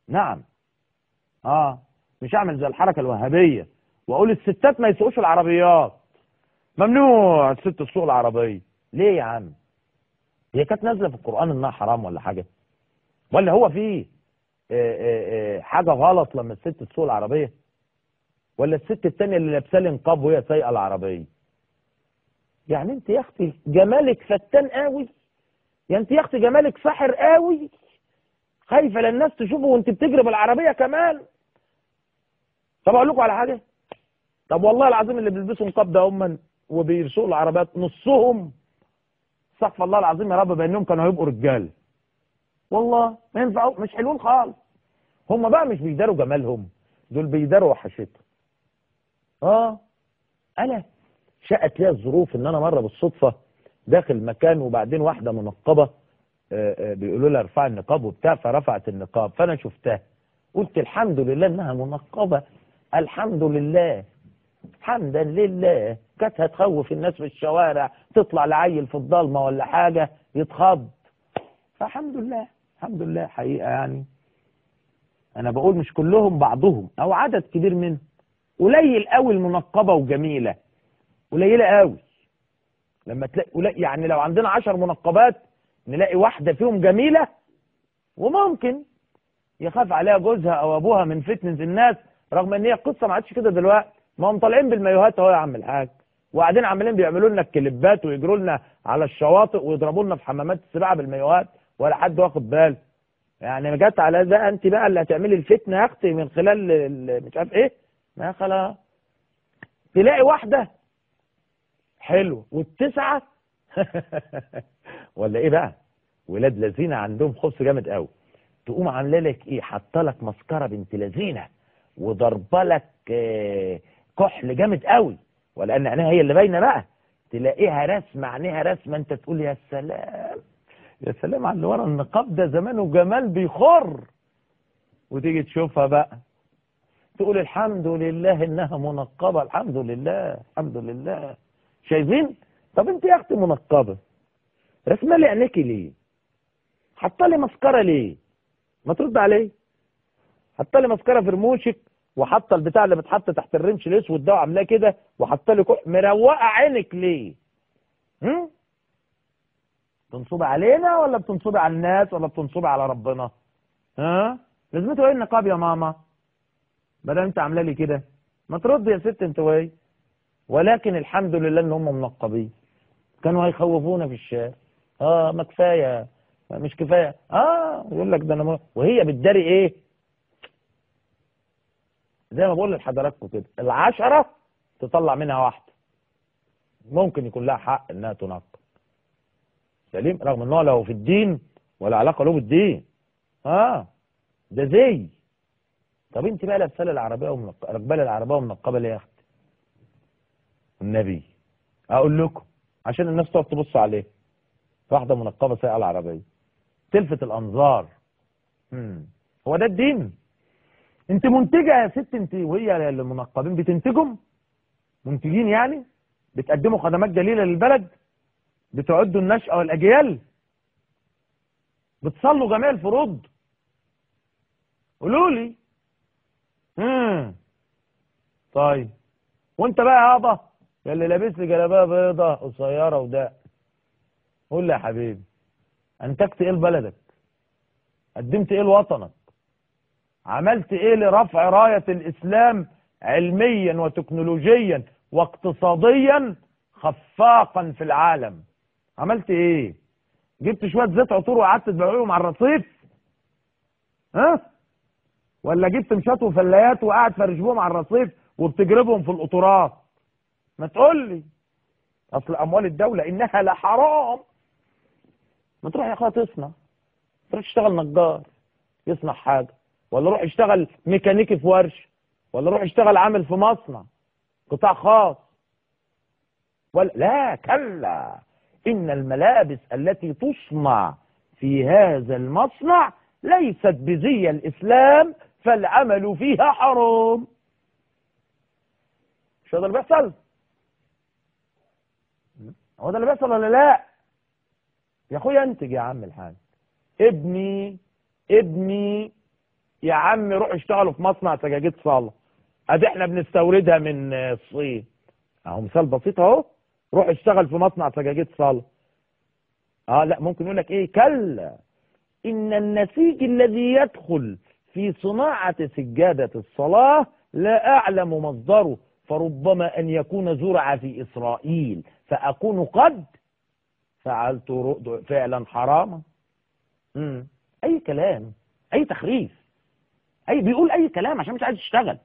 نعم. مش هعمل زي الحركه الوهابيه واقول الستات ما يسوقوش العربيات، ممنوع الست تسوق العربيه. ليه يا عم؟ هي كانت نازله في القران انها حرام ولا حاجه؟ ولا هو في حاجه غلط لما الست تسوق العربيه؟ ولا الست التانيه اللي لابسه لي نقاب وهي سايقه العربيه؟ يعني انت يا اختي جمالك فتان قوي، يعني انت يا اختي جمالك ساحر قوي، خايفه للناس تشوفه وانت بتجري بالعربيه كمان. طب اقول لكم على حاجه، طب والله العظيم اللي بيلبسوا نقاب ده هم وبيسوقوا العربيات نصهم استغفر الله العظيم يا رب بانهم كانوا هيبقوا رجال. والله ما ينفعوا، مش حلوين خالص. هم بقى مش بيداروا جمالهم، دول بيداروا وحشتهم. انا شاءت لي الظروف ان انا مره بالصدفه داخل مكان وبعدين واحده منقبه بيقولوا لها ارفعي النقاب وبتاع، فرفعت النقاب فانا شفتها قلت الحمد لله انها منقبه، الحمد لله حمدا لله. كانت هتخوف الناس في الشوارع، تطلع لعيل في الضلمه ولا حاجه يتخض. فالحمد لله الحمد لله حقيقه يعني. انا بقول مش كلهم، بعضهم او عدد كبير منهم. قليل قوي المنقبه وجميله، قليله قوي. لما تلاقي يعني لو عندنا 10 منقبات نلاقي واحده فيهم جميله، وممكن يخاف عليها جوزها او ابوها من فتنه الناس، رغم ان هي القصه ما عادش كده دلوقتي. ما هم طالعين بالمايوهات اهو يا عم الحاج، وقاعدين عمالين بيعملوا لنا الكليبات ويجروا لنا على الشواطئ ويضربوا لنا في حمامات السباحه بالمايوهات ولا حد واخد باله. يعني جت على ده انت بقى اللي هتعملي الفتنه يا اختي من خلال مش عارف ايه. ما خلاص تلاقي واحده حلو والتسعه ولا ايه بقى، ولاد لذينه عندهم خبز جامد قوي، تقوم عامله لك ايه، حاطه لك مسكره بنت لذينه وضربه لك كحل جامد قوي، ولان عينيها هي اللي باينه بقى، تلاقيها رسمه عينيها رسمه، انت تقول يا سلام يا سلام على اللي ورا النقاب ده، زمان وجمال بيخر. وتيجي تشوفها بقى تقول الحمد لله انها منقبه، الحمد لله الحمد لله. شايفين؟ طب انت يا اختي منقبه رسمه لي عينيكي ليه؟ حاطه لي مسكره ليه؟ ما ترد عليه. حاطه لي مسكره في رموشك، وحاطه البتاع اللي بتحط تحت الرمش الاسود ده وعاملاه كده، وحاطه لي مروقه عينك ليه؟ تنصبي علينا ولا بتنصبي على الناس ولا بتنصبي على ربنا؟ لازمته ايه النقاب يا ماما؟ ما دام انت عامله لي كده ما ترد يا ست انت وهي. ولكن الحمد لله ان هم منقبين، كانوا هيخوفونا في الشارع. ما كفايه، مش كفايه يقول لك ده انا وهي بتداري ايه؟ زي ما بقول لحضراتكم كده، العشرة تطلع منها واحدة ممكن يكون لها حق انها تنقب سليم، رغم ان هو لو في الدين ولا علاقة له بالدين. ده زي. طب انت بقى لابسه العربية راكبه العربية ومنقبة ليه يا اختي؟ النبي اقول لكم عشان الناس تقعد تبص عليه، واحدة منقبة سايقة العربية تلفت الانظار. هو ده الدين؟ انت منتجة يا ست انت وهي المنقبين بتنتجهم؟ منتجين يعني؟ بتقدموا خدمات جليلة للبلد؟ بتعدوا النشأة والأجيال؟ بتصلوا جميع الفروض؟ قولوا لي. طيب وانت بقى يابا يا اللي لابس لي جلابيه بيضه قصيره وده، قول لي يا حبيبي انتجت ايه لبلدك؟ قدمت ايه لوطنك؟ عملت ايه لرفع رايه الاسلام علميا وتكنولوجيا واقتصاديا خفاقا في العالم؟ عملت ايه؟ جبت شويه زيت عطور وقعدت تبيعهم على الرصيف؟ ولا جبت مشات وفلايات وقاعد فرش بهم على الرصيف وبتجربهم في القطورات؟ ما تقول لي. اصل اموال الدوله انها لحرام. ما تروح يا اخويا تصنع، تروح تشتغل نجار يصنع حاجه، ولا روح اشتغل ميكانيكي في ورشه، ولا روح اشتغل عامل في مصنع قطاع خاص. ولا لا كلا، ان الملابس التي تصنع في هذا المصنع ليست بزي الاسلام فالعمل فيها حرام. مش هو ده اللي بيحصل؟ هو ده اللي بيحصل ولا لا؟ يا اخويا انتج يا عم الحاج. ابني يا عم روحوا اشتغلوا في مصنع سجاجيد صالة، ادي احنا بنستوردها من الصين. اهو مثال بسيط اهو، روح اشتغل في مصنع سجاجيد صالة. لا ممكن يقول لك ايه، كلا ان النسيج الذي يدخل في صناعة سجادة الصلاة لا اعلم مصدره، فربما ان يكون زرع في اسرائيل فاكون قد فعلت فعلا حراما. اي كلام، اي تخريف، اي بيقول اي كلام عشان مش عايز يشتغل.